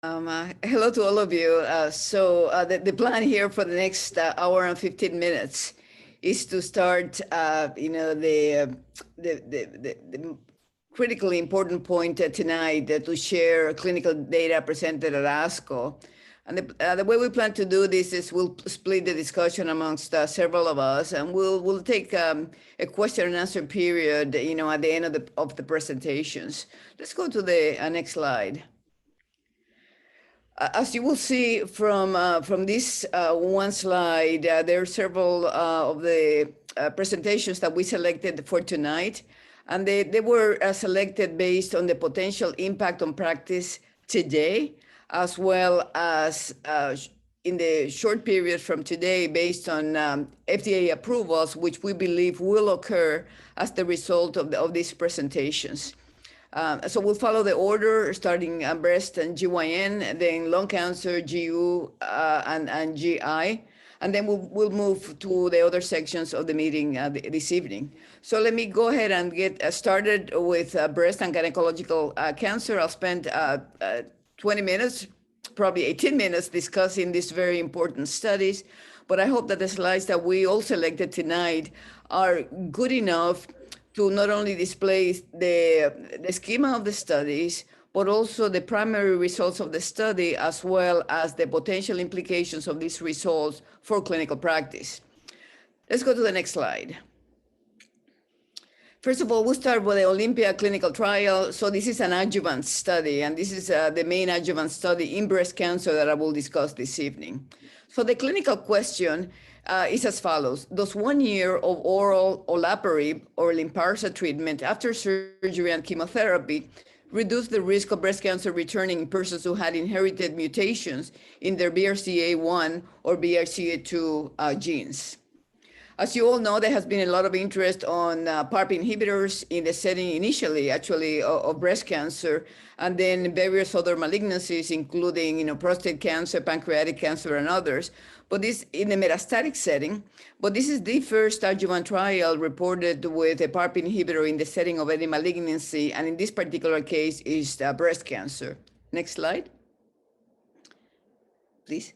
Hello to all of you. The plan here for the next hour and 15 minutes is to start, the critically important point tonight to share clinical data presented at ASCO. And the way we plan to do this is we'll split the discussion amongst several of us, and we'll take a question and answer period, at the end of the presentations. Let's go to the next slide. As you will see from this one slide, there are several of the presentations that we selected for tonight, and they were selected based on the potential impact on practice today, as well as in the short period from today based on FDA approvals, which we believe will occur as the result of these presentations. So we'll follow the order, starting breast and GYN, then lung cancer, GU, and GI, and then we'll move to the other sections of the meeting this evening. So let me go ahead and get started with breast and gynecological cancer. I'll spend 20 minutes, probably 18 minutes, discussing these very important studies, but I hope that the slides that we all selected tonight are good enough to not only display the schema of the studies, but also the primary results of the study, as well as the potential implications of these results for clinical practice. Let's go to the next slide. First of all, we'll start with the Olympia clinical trial. So this is an adjuvant study, and this is the main adjuvant study in breast cancer that I will discuss this evening. So the clinical question is as follows. Does 1 year of oral olaparib or Lynparza treatment after surgery and chemotherapy reduce the risk of breast cancer returning in persons who had inherited mutations in their BRCA1 or BRCA2 genes? As you all know, there has been a lot of interest on PARP inhibitors in the setting initially, actually, of breast cancer, and then various other malignancies, including, prostate cancer, pancreatic cancer, and others. But this in the metastatic setting, but this is the first adjuvant trial reported with a PARP inhibitor in the setting of any malignancy, and in this particular case is breast cancer. Next slide, please.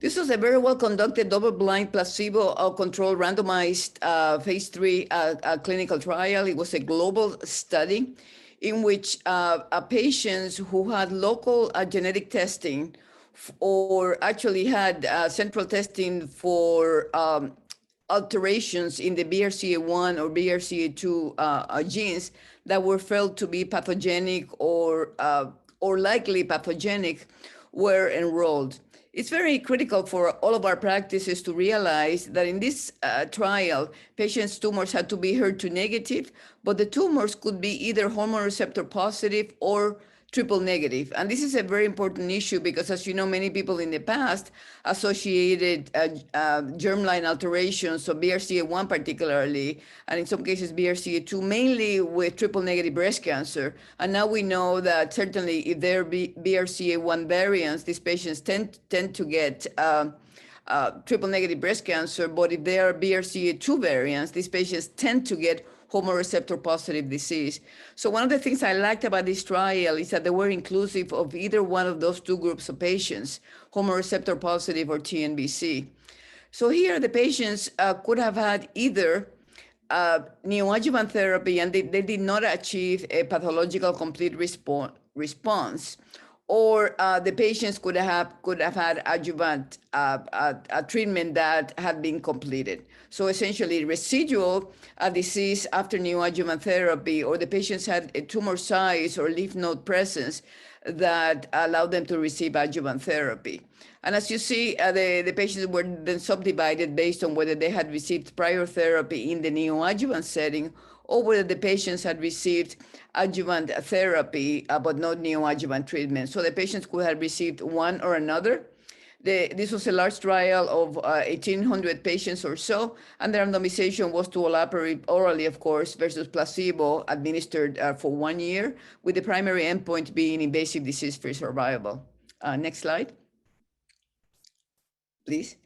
This was a very well-conducted, double-blind, placebo-controlled, randomized phase 3 clinical trial. It was a global study in which patients who had local genetic testing or actually had central testing for alterations in the BRCA1 or BRCA2 genes that were felt to be pathogenic or likely pathogenic were enrolled. It's very critical for all of our practices to realize that in this trial, patients' tumors had to be HER2 negative, but the tumors could be either hormone receptor positive or triple negative. And this is a very important issue because, as you know, many people in the past associated germline alterations, so BRCA1 particularly, and in some cases BRCA2, mainly with triple negative breast cancer. And now we know that certainly if there be BRCA1 variants, these patients tend to get triple negative breast cancer, but if there are BRCA2 variants, these patients tend to get hormone receptor positive disease. So one of the things I liked about this trial is that they were inclusive of either one of those two groups of patients, hormone receptor positive or TNBC. So here the patients could have had either neoadjuvant therapy and they did not achieve a pathological complete response, or the patients could have had adjuvant treatment that had been completed. So essentially residual disease after neoadjuvant therapy, or the patients had a tumor size or lymph node presence that allowed them to receive adjuvant therapy. And as you see, the patients were then subdivided based on whether they had received prior therapy in the neoadjuvant setting or whether the patients had received adjuvant therapy, but not neoadjuvant treatment. So the patients could have received one or another. This was a large trial of 1,800 patients or so, and the randomization was to olaparib orally, of course, versus placebo administered for 1 year, with the primary endpoint being invasive disease-free survival. Next slide, please.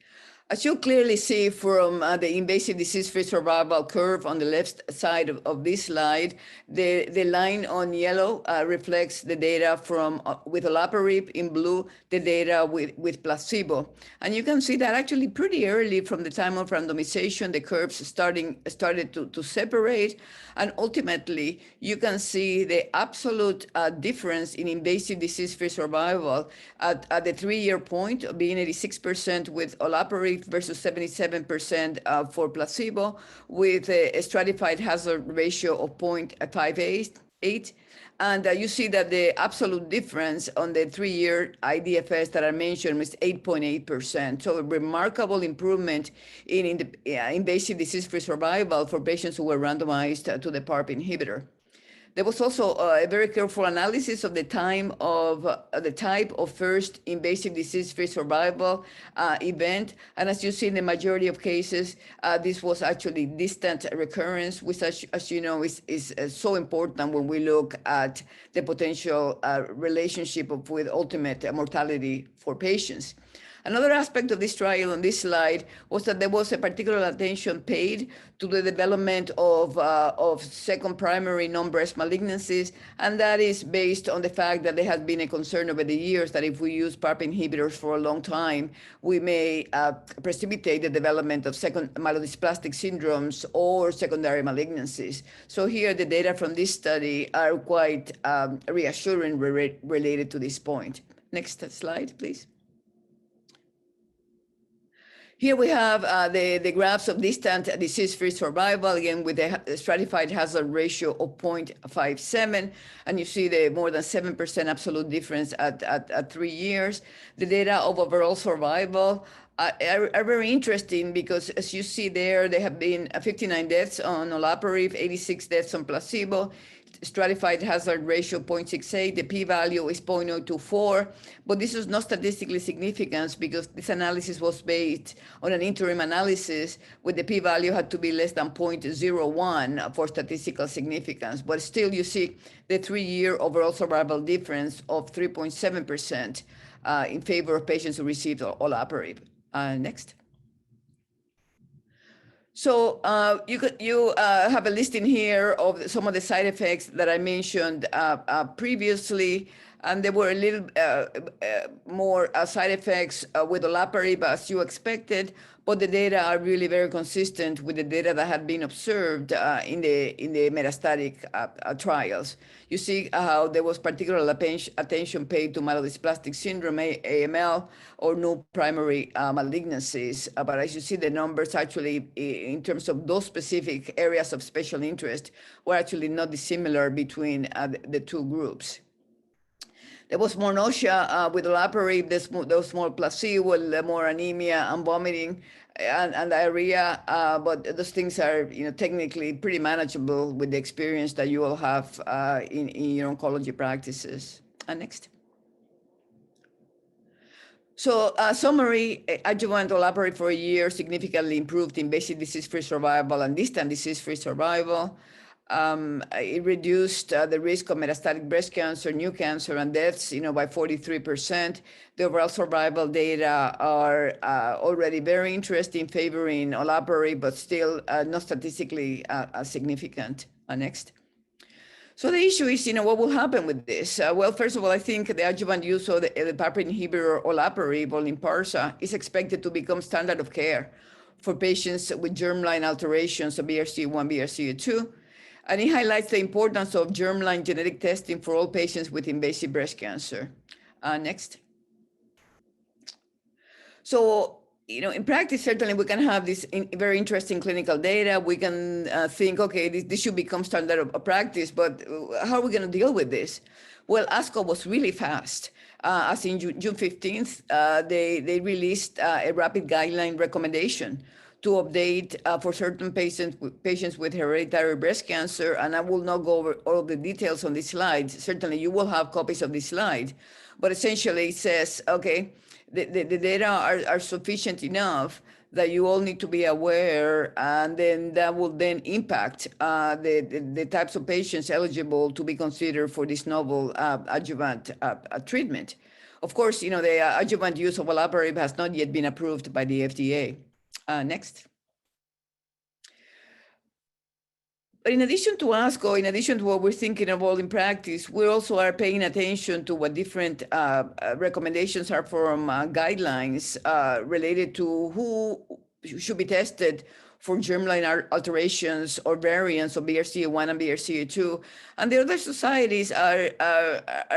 As you clearly see from the invasive disease-free survival curve on the left side of this slide, the line on yellow reflects the data from with olaparib, in blue the data with placebo. And you can see that actually pretty early from the time of randomization, the curves started to separate. And ultimately, you can see the absolute difference in invasive disease-free survival at the 3-year point, being 86% with olaparib versus 77% for placebo, with a stratified hazard ratio of 0.58. And you see that the absolute difference on the 3-year IDFS that I mentioned was 8.8%. So a remarkable improvement in the invasive disease-free survival for patients who were randomized to the PARP inhibitor. There was also a very careful analysis of the time of the type of first invasive disease-free survival event. And as you see in the majority of cases, this was actually distant recurrence, which, as you know, is so important when we look at the potential relationship with ultimate mortality for patients. Another aspect of this trial on this slide was that there was a particular attention paid to the development of second primary non-breast malignancies, and that is based on the fact that there has been a concern over the years that if we use PARP inhibitors for a long time, we may precipitate the development of second myelodysplastic syndromes or secondary malignancies. So here the data from this study are quite reassuring related to this point. Next slide, please. Here we have the graphs of distant disease-free survival, again, with a stratified hazard ratio of 0.57, and you see the more than 7% absolute difference at 3 years. The data of overall survival are very interesting because, as you see there have been 59 deaths on olaparib, 86 deaths on placebo, stratified hazard ratio 0.68, the p-value is 0.024, but this is not statistically significant because this analysis was based on an interim analysis where the p-value had to be less than 0.01 for statistical significance. But still, you see the 3-year overall survival difference of 3.7% in favor of patients who received olaparib. Next. So you have a listing here of some of the side effects that I mentioned previously, and there were a little more side effects with olaparib as you expected, but the data are really very consistent with the data that had been observed in the metastatic trials. You see how there was particular attention paid to myelodysplastic syndrome, AML, or no primary malignancies. But as you see, the numbers actually, in terms of those specific areas of special interest, were actually not dissimilar between the two groups. There was more nausea with olaparib, there was more placebo, more anemia and vomiting and diarrhea, but those things are technically pretty manageable with the experience that you will have in your oncology practices. Next. So summary, adjuvant olaparib for a year significantly improved invasive disease-free survival and distant disease-free survival. It reduced the risk of metastatic breast cancer, new cancer, and deaths, by 43%. The overall survival data are already very interesting, favoring olaparib, but still not statistically significant. Next. So the issue is, what will happen with this? Well, first of all, I think the adjuvant use of the PARP inhibitor olaparib or Lynparza is expected to become standard of care for patients with germline alterations of BRCA1, BRCA2. And it highlights the importance of germline genetic testing for all patients with invasive breast cancer. Next. So, in practice, certainly we can have this very interesting clinical data. We can think, okay, this should become standard of practice, but how are we going to deal with this? Well, ASCO was really fast. As in June 15th, they released a rapid guideline recommendation to update for certain patients with hereditary breast cancer. And I will not go over all the details on this slide. Certainly you will have copies of this slide, but essentially it says, okay, the data are sufficient enough that you all need to be aware, and then that will then impact the types of patients eligible to be considered for this novel adjuvant treatment. Of course, the adjuvant use of olaparib has not yet been approved by the FDA. Next. But in addition to ASCO, in addition to what we're thinking about in practice, we also are paying attention to what different recommendations are from guidelines related to who should be tested for germline alterations or variants of BRCA1 and BRCA2. And the other societies are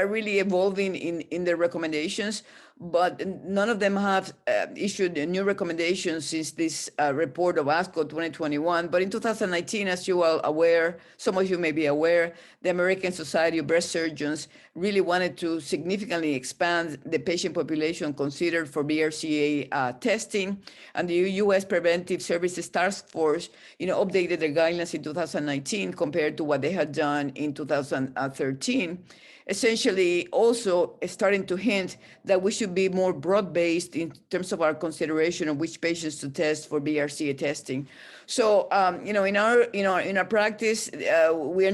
really evolving in their recommendations, but none of them have issued new recommendations since this report of ASCO 2021. But in 2019, as you are aware, some of you may be aware, the American Society of Breast Surgeons really wanted to significantly expand the patient population considered for BRCA testing. And the U.S. Preventive Services Task Force, updated their guidelines in 2019 compared to what they had done in 2013. Essentially also starting to hint that we should be more broad-based in terms of our consideration of which patients to test for BRCA testing. So, in our practice, we are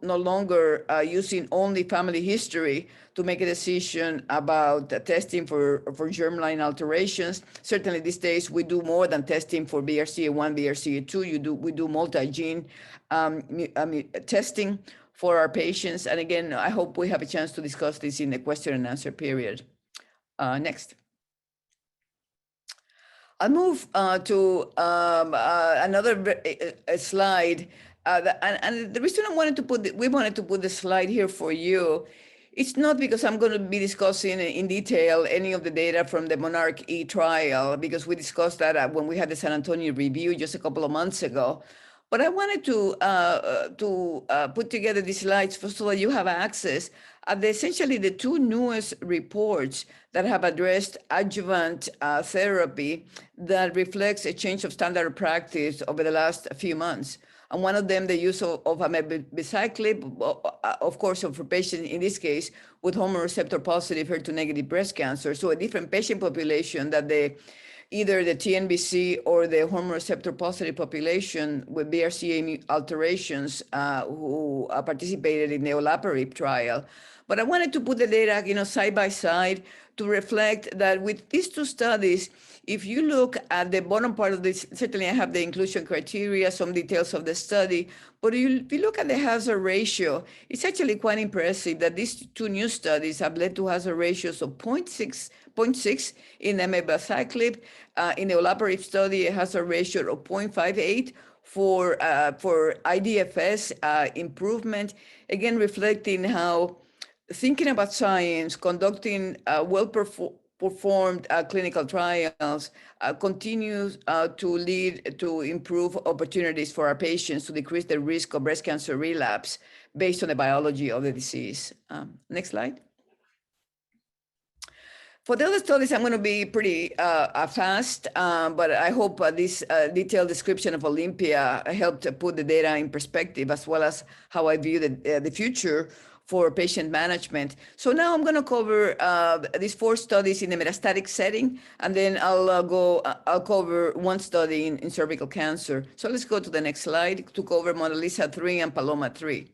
no longer using only family history to make a decision about testing for germline alterations. Certainly these days we do more than testing for BRCA1, BRCA2. We do multi-gene testing for our patients. And again, I hope we have a chance to discuss this in the question and answer period. Next. I'll move to another slide. And the reason we wanted to put the slide here for you, it's not because I'm going to be discussing in detail any of the data from the Monarch E trial, because we discussed that when we had the San Antonio review just a couple of months ago. But I wanted to put together these slides so that you have access at essentially the two newest reports that have addressed adjuvant therapy that reflects a change of standard practice over the last few months. And one of them, the use of abemaciclib, of course, for patients, in this case, with hormone receptor positive, HER2 negative breast cancer. So a different patient population that either the TNBC or the hormone receptor positive population with BRCA alterations who participated in the olaparib trial. But I wanted to put the data, side by side to reflect that with these two studies, if you look at the bottom part of this, certainly I have the inclusion criteria, some details of the study, but if you look at the hazard ratio, it's actually quite impressive that these two new studies have led to hazard ratios of 0.6 in abemaciclib. In the olaparib study, a hazard ratio of 0.58 for IDFS improvement, again, reflecting how thinking about science, conducting well-performed clinical trials continues to lead to improve opportunities for our patients to decrease the risk of breast cancer relapse based on the biology of the disease. Next slide. For the other studies, I'm going to be pretty fast, but I hope this detailed description of Olympia helped put the data in perspective, as well as how I view the future for patient management. So now I'm going to cover these 4 studies in the metastatic setting, and then I'll cover one study in cervical cancer. So let's go to the next slide to cover Mona Lisa 3 and Paloma 3.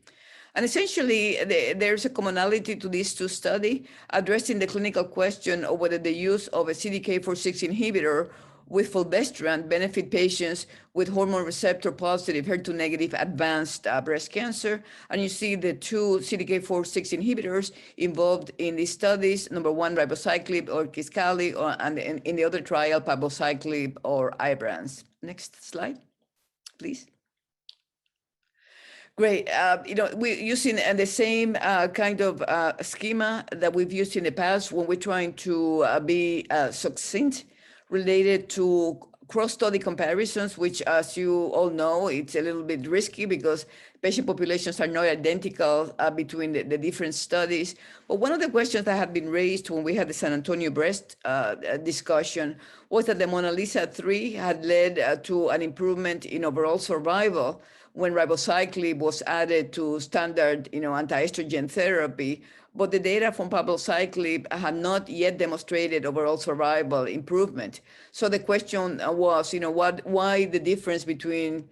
And essentially, there's a commonality to these two studies, addressing the clinical question of whether the use of a CDK4/6 inhibitor with fulvestrant benefit patients with hormone receptor positive, HER2 negative advanced breast cancer. And you see the two CDK4/6 inhibitors involved in these studies, number 1, ribociclib or Kisqali, and in the other trial, palbociclib or Ibrance. Next slide, please. Great. We're using the same kind of schema that we've used in the past when we're trying to be succinct related to cross-study comparisons, which, as you all know, it's a little bit risky because patient populations are not identical between the different studies. But one of the questions that had been raised when we had the San Antonio breast discussion was that the Mona Lisa 3 had led to an improvement in overall survival when ribociclib was added to standard, anti-estrogen therapy. But the data from palbociclib had not yet demonstrated overall survival improvement. So the question was, why the difference between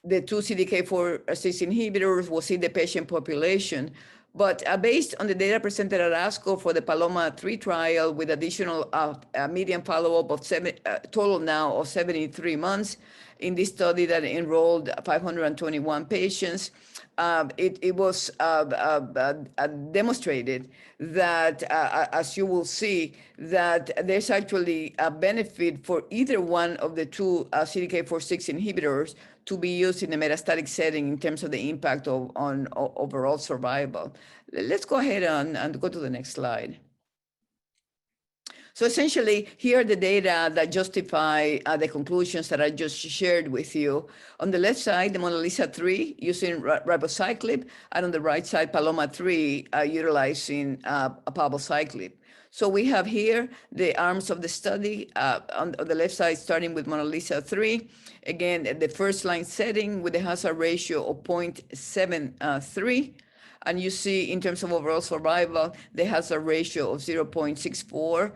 the two CDK4/6 inhibitors was in the patient population. But based on the data presented at ASCO for the Paloma 3 trial with additional median follow-up of total now of 73 months in this study that enrolled 521 patients, it was demonstrated that, as you will see, that there's actually a benefit for either one of the two CDK4/6 inhibitors to be used in the metastatic setting in terms of the impact on overall survival. Let's go ahead and go to the next slide. So essentially, here are the data that justify the conclusions that I just shared with you. On the left side, the Mona Lisa 3 using ribociclib, and on the right side, Paloma 3 utilizing palbociclib. So we have here the arms of the study on the left side, starting with Mona Lisa 3. Again, the first line setting with a hazard ratio of 0.73. And you see in terms of overall survival, the hazard ratio of 0.64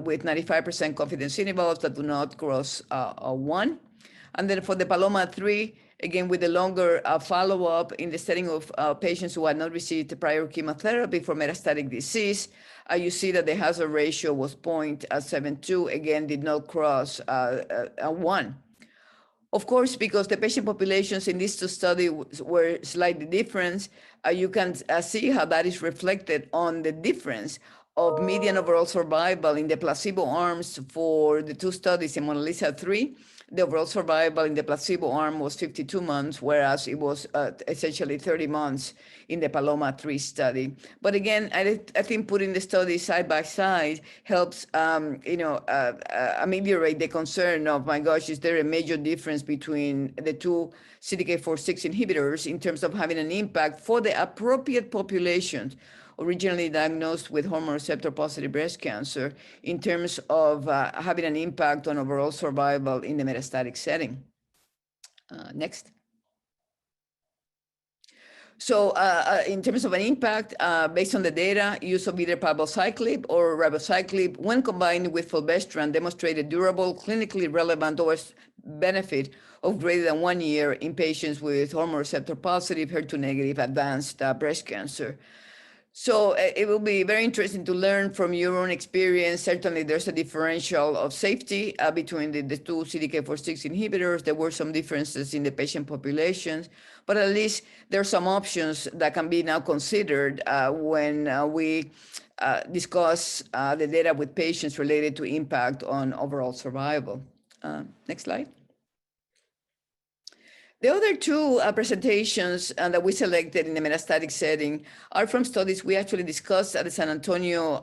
with 95% confidence intervals that do not cross 1. And then for the Paloma 3, again, with the longer follow-up in the setting of patients who had not received prior chemotherapy for metastatic disease, you see that the hazard ratio was 0.72, again, did not cross 1. Of course, because the patient populations in these two studies were slightly different, you can see how that is reflected on the difference of median overall survival in the placebo arms for the two studies in Mona Lisa 3. The overall survival in the placebo arm was 52 months, whereas it was essentially 30 months in the Paloma 3 study. But again, I think putting the studies side by side helps, ameliorate the concern of, my gosh, is there a major difference between the two CDK4/6 inhibitors in terms of having an impact for the appropriate populations originally diagnosed with hormone receptor positive breast cancer in terms of having an impact on overall survival in the metastatic setting. Next. So in terms of an impact, based on the data, use of either palbociclib or ribociclib when combined with fulvestrant demonstrated durable, clinically relevant OS benefit of greater than 1 year in patients with hormone receptor positive, HER2 negative advanced breast cancer. So it will be very interesting to learn from your own experience. Certainly, there's a differential of safety between the two CDK4/6 inhibitors. There were some differences in the patient populations, but at least there are some options that can be now considered when we discuss the data with patients related to impact on overall survival. Next slide. The other two presentations that we selected in the metastatic setting are from studies we actually discussed at the San Antonio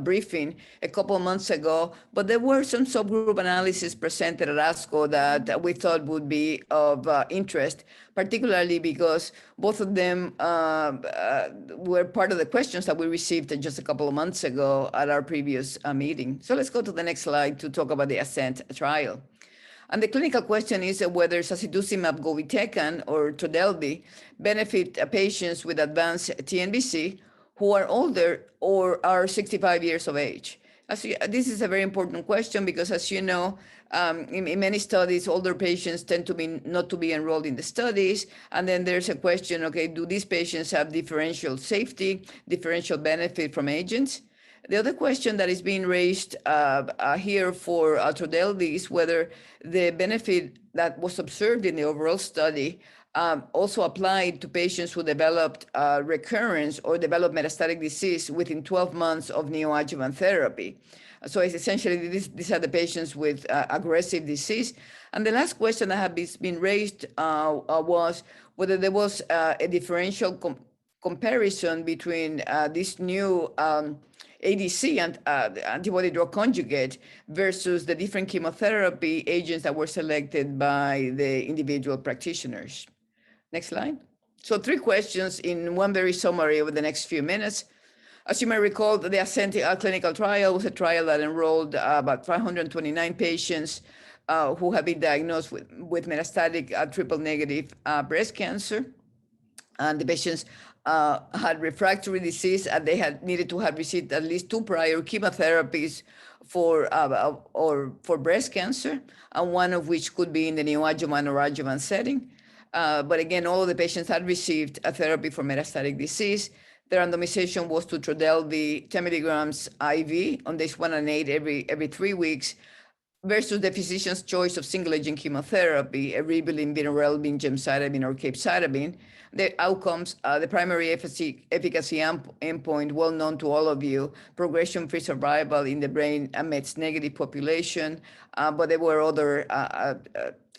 briefing a couple of months ago, but there were some subgroup analysis presented at ASCO that we thought would be of interest, particularly because both of them were part of the questions that we received just a couple of months ago at our previous meeting. So let's go to the next slide to talk about the ASCENT trial. And the clinical question is whether sacituzumab govitecan or Trodelvy benefit patients with advanced TNBC who are older or are 65 years of age. This is a very important question because, as you know, in many studies, older patients tend to be not to be enrolled in the studies. And then there's a question, okay, do these patients have differential safety, differential benefit from agents? The other question that is being raised here for Trodelvy is whether the benefit that was observed in the overall study also applied to patients who developed recurrence or developed metastatic disease within 12 months of neoadjuvant therapy. So it's essentially, these are the patients with aggressive disease. And the last question that had been raised was whether there was a differential comparison between this new ADC and antibody drug conjugate versus the different chemotherapy agents that were selected by the individual practitioners. Next slide. So 3 questions in one very summary over the next few minutes. As you may recall, the ASCENT clinical trial was a trial that enrolled about 529 patients who have been diagnosed with metastatic triple negative breast cancer. And the patients had refractory disease, and they had needed to have received at least 2 prior chemotherapies for breast cancer, and one of which could be in the neoadjuvant or adjuvant setting. But again, all of the patients had received a therapy for metastatic disease. The randomization was to Trodelvy 10 milligrams IV on days 1 and 8 every 3 weeks, versus the physician's choice of single-agent chemotherapy, eribulin, vinorelbine, gemcitabine, or capecitabine. The outcomes, the primary efficacy endpoint, well known to all of you, progression-free survival in the brain amidst negative population, but there were other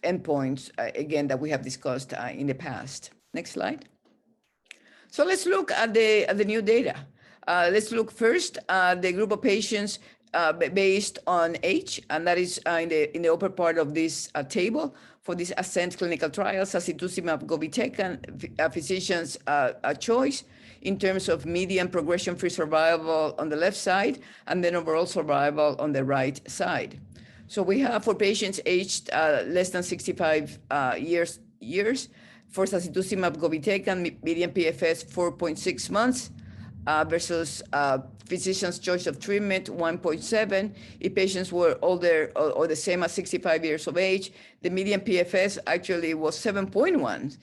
endpoints, again, that we have discussed in the past. Next slide. So let's look at the new data. Let's look first at the group of patients based on age, and that is in the upper part of this table for this ASCENT clinical trial, sacituzumab govitecan, physician's choice in terms of median progression-free survival on the left side, and then overall survival on the right side. So we have for patients aged less than 65 years, for sacituzumab govitecan, median PFS 4.6 months, versus physician's choice of treatment 1.7. If patients were older or the same as 65 years of age, the median PFS actually was 7.1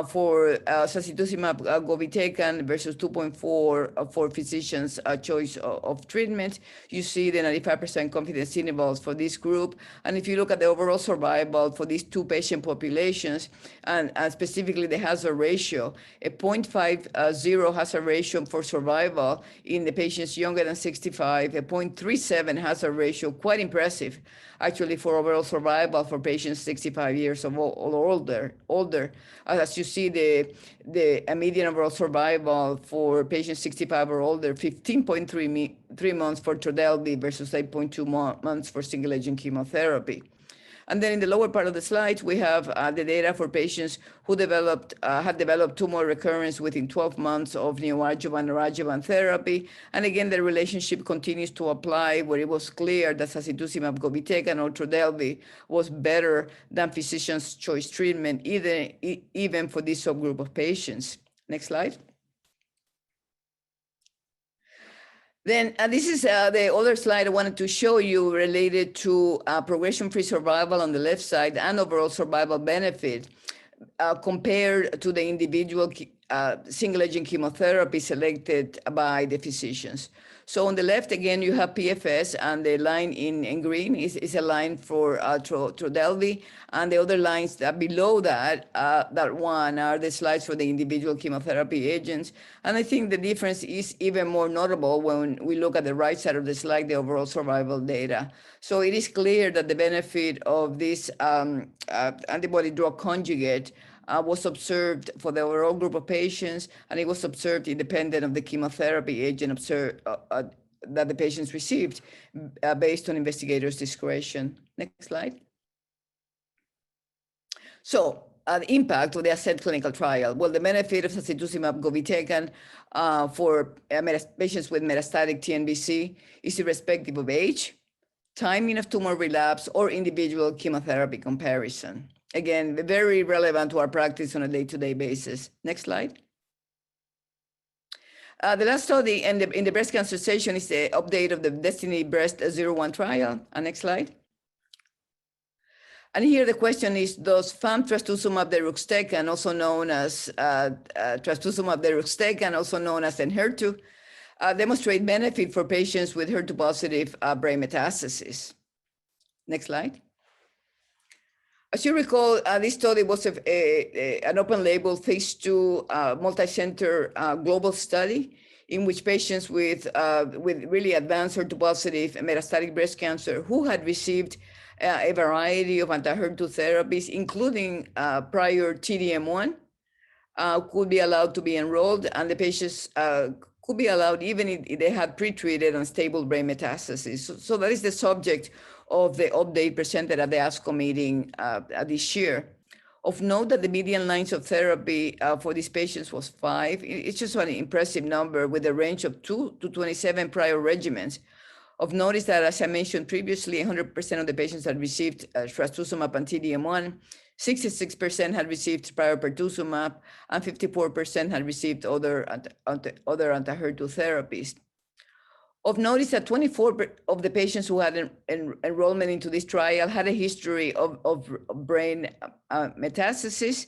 for sacituzumab govitecan versus 2.4 for physician's choice of treatment. You see the 95% confidence intervals for this group. And if you look at the overall survival for these 2 patient populations, and specifically the hazard ratio, a 0.50 hazard ratio for survival in the patients younger than 65, a 0.37 hazard ratio, quite impressive, actually, for overall survival for patients 65 years or older. As you see, the median overall survival for patients 65 or older, 15.3 months for Trodelvy versus 8.2 months for single-agent chemotherapy. And then in the lower part of the slides, we have the data for patients who had developed tumor recurrence within 12 months of neoadjuvant or adjuvant therapy. And again, the relationship continues to apply, where it was clear that sacituzumab govitecan or Trodelvy was better than physician's choice treatment, even for this subgroup of patients. Next slide. Then this is the other slide I wanted to show you related to progression-free survival on the left side and overall survival benefit compared to the individual single-agent chemotherapy selected by the physicians. So on the left, again, you have PFS, and the line in green is a line for Trodelvy, and the other lines that below that one are the slides for the individual chemotherapy agents. And I think the difference is even more notable when we look at the right side of the slide, the overall survival data. So it is clear that the benefit of this antibody drug conjugate was observed for the overall group of patients, and it was observed independent of the chemotherapy agent that the patients received based on investigators' discretion. Next slide. So the impact of the ASCENT clinical trial. Well, the benefit of sacituzumab govitecan for patients with metastatic TNBC is irrespective of age, timing of tumor relapse, or individual chemotherapy comparison. Again, very relevant to our practice on a day-to-day basis. Next slide. The last study in the breast cancer session is the update of the Destiny Breast 01 trial. Next slide. And here the question is, does trastuzumab deruxtecan, also known as trastuzumab deruxtecan, also known as Enhertu, demonstrate benefit for patients with HER2-positive brain metastasis? Next slide. As you recall, this study was an open-label phase 2 multi-center global study in which patients with really advanced HER2-positive metastatic breast cancer who had received a variety of anti-HER2 therapies, including prior T-DM1, could be allowed to be enrolled, and the patients could be allowed even if they had pretreated and stable brain metastases. So that is the subject of the update presented at the ASCO meeting this year. Of note that the median lines of therapy for these patients was 5. It's just an impressive number with a range of 2 to 27 prior regimens. Of note is that, as I mentioned previously, 100% of the patients had received trastuzumab and T-DM1, 66% had received prior pertuzumab, and 54% had received other anti-HER2 therapies. Of notice that 24 of the patients who had enrollment into this trial had a history of brain metastasis.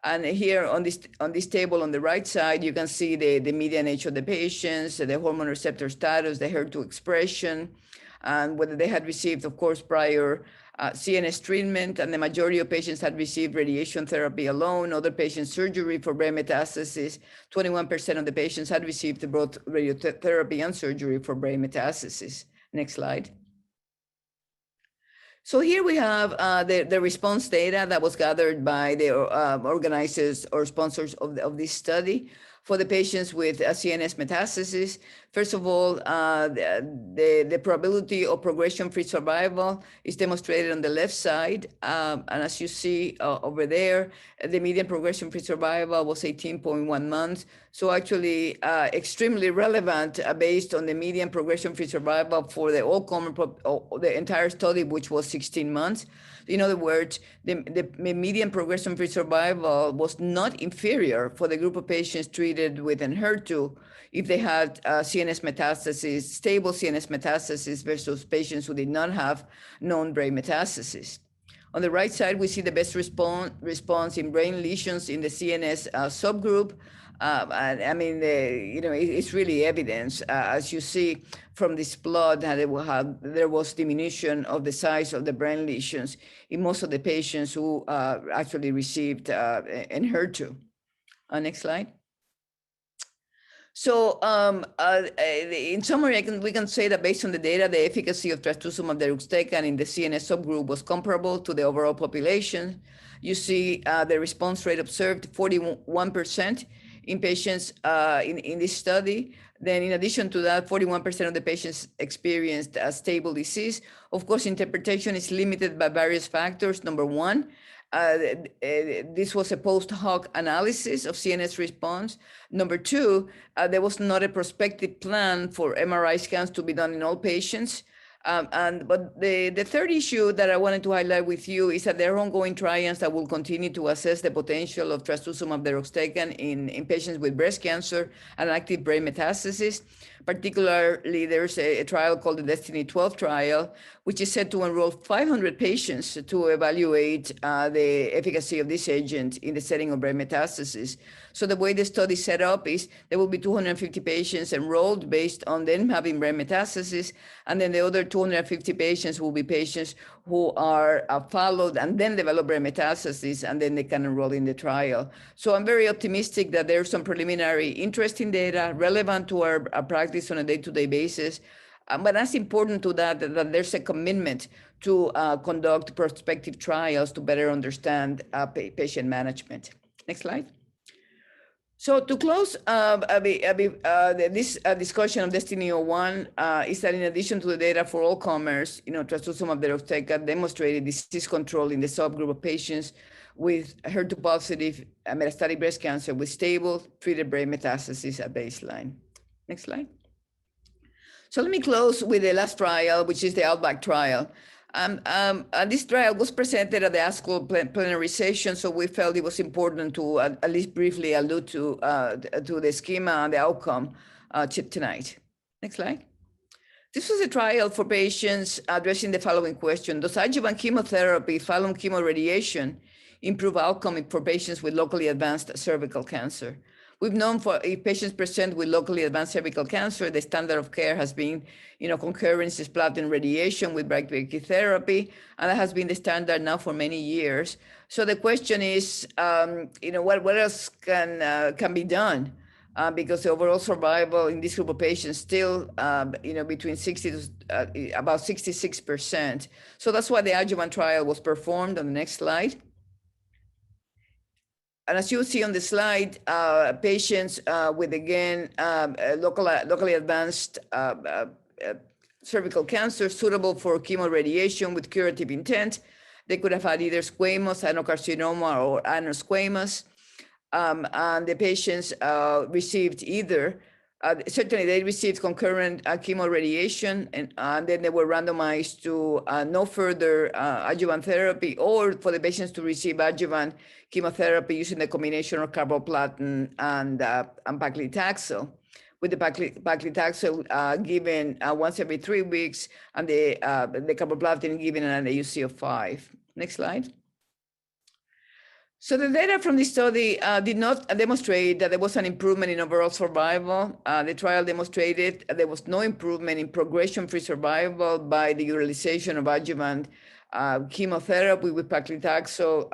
And here on this table on the right side, you can see the median age of the patients, the hormone receptor status, the HER2 expression, and whether they had received, of course, prior CNS treatment, and the majority of patients had received radiation therapy alone, other patients surgery for brain metastasis. 21% of the patients had received both radiotherapy and surgery for brain metastasis. Next slide. So here we have the response data that was gathered by the organizers or sponsors of this study for the patients with CNS metastasis. First of all, the probability of progression-free survival is demonstrated on the left side. And as you see over there, the median progression-free survival was 18.1 months. So actually extremely relevant based on the median progression-free survival for the the entire study, which was 16 months. In other words, the median progression-free survival was not inferior for the group of patients treated with HER2 if they had CNS metastasis, stable CNS metastasis versus patients who did not have known brain metastasis. On the right side, we see the best response in brain lesions in the CNS subgroup. And I mean, it's really evidence, as you see from this plot, that there was diminution of the size of the brain lesions in most of the patients who actually received HER2. Next slide. So in summary, we can say that based on the data, the efficacy of trastuzumab deruxtecan in the CNS subgroup was comparable to the overall population. You see the response rate observed 41% in patients in this study. Then in addition to that, 41% of the patients experienced a stable disease. Of course, interpretation is limited by various factors. Number one, this was a post hoc analysis of CNS response. Number two, there was not a prospective plan for MRI scans to be done in all patients. But the third issue that I wanted to highlight with you is that there are ongoing trials that will continue to assess the potential of trastuzumab deruxtecan in patients with breast cancer and active brain metastasis. Particularly, there's a trial called the Destiny 12 trial, which is set to enroll 500 patients to evaluate the efficacy of this agent in the setting of brain metastasis. So the way the study is set up is there will be 250 patients enrolled based on them having brain metastasis, and then the other 250 patients will be patients who are followed and then develop brain metastasis, and then they can enroll in the trial. So I'm very optimistic that there's some preliminary interesting data relevant to our practice on a day-to-day basis. But that's important to that there's a commitment to conduct prospective trials to better understand patient management. Next slide. So to close this discussion of Destiny 01 is that in addition to the data for all comers, trastuzumab deruxtecan demonstrated disease control in the subgroup of patients with HER2 positive metastatic breast cancer with stable treated brain metastasis at baseline. Next slide. So let me close with the last trial, which is the Outback trial. This trial was presented at the ASCO plenary session, so we felt it was important to at least briefly allude to the schema and the outcome tonight. Next slide. This was a trial for patients addressing the following question: does adjuvant chemotherapy following chemoradiation improve outcome for patients with locally advanced cervical cancer? We've known for if patients present with locally advanced cervical cancer, the standard of care has been, concurrent cisplatin radiation with brachytherapy, and that has been the standard now for many years. So the question is, what else can be done? Because the overall survival in this group of patients still, between 60 to about 66%. So that's why the adjuvant trial was performed. On the next slide. And as you see on the slide, patients with, again, locally advanced cervical cancer suitable for chemoradiation with curative intent, They could have had either squamous adenocarcinoma or anosquamous. And the patients received either, certainly they received concurrent chemoradiation, and then they were randomized to no further adjuvant therapy, or for the patients to receive adjuvant chemotherapy using the combination of carboplatin and paclitaxel, with the paclitaxel given once every 3 weeks, and the carboplatin given an AUC of 5. Next slide. So the data from this study did not demonstrate that there was an improvement in overall survival. The trial demonstrated there was no improvement in progression-free survival by the utilization of adjuvant chemotherapy with paclitaxel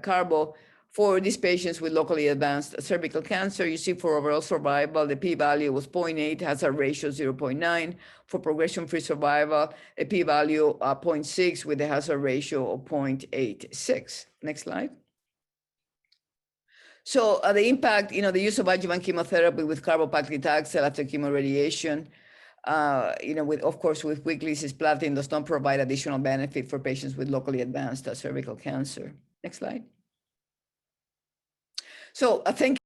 carbo for these patients with locally advanced cervical cancer. You see for overall survival, the p-value was 0.8, hazard ratio 0.9. For progression-free survival, a p-value 0.6 with a hazard ratio of 0.86. Next slide. So the impact, the use of adjuvant chemotherapy with carbopaclitaxel after chemoradiation, of course, with weekly cisplatin does not provide additional benefit for patients with locally advanced cervical cancer. Next slide. So thank you.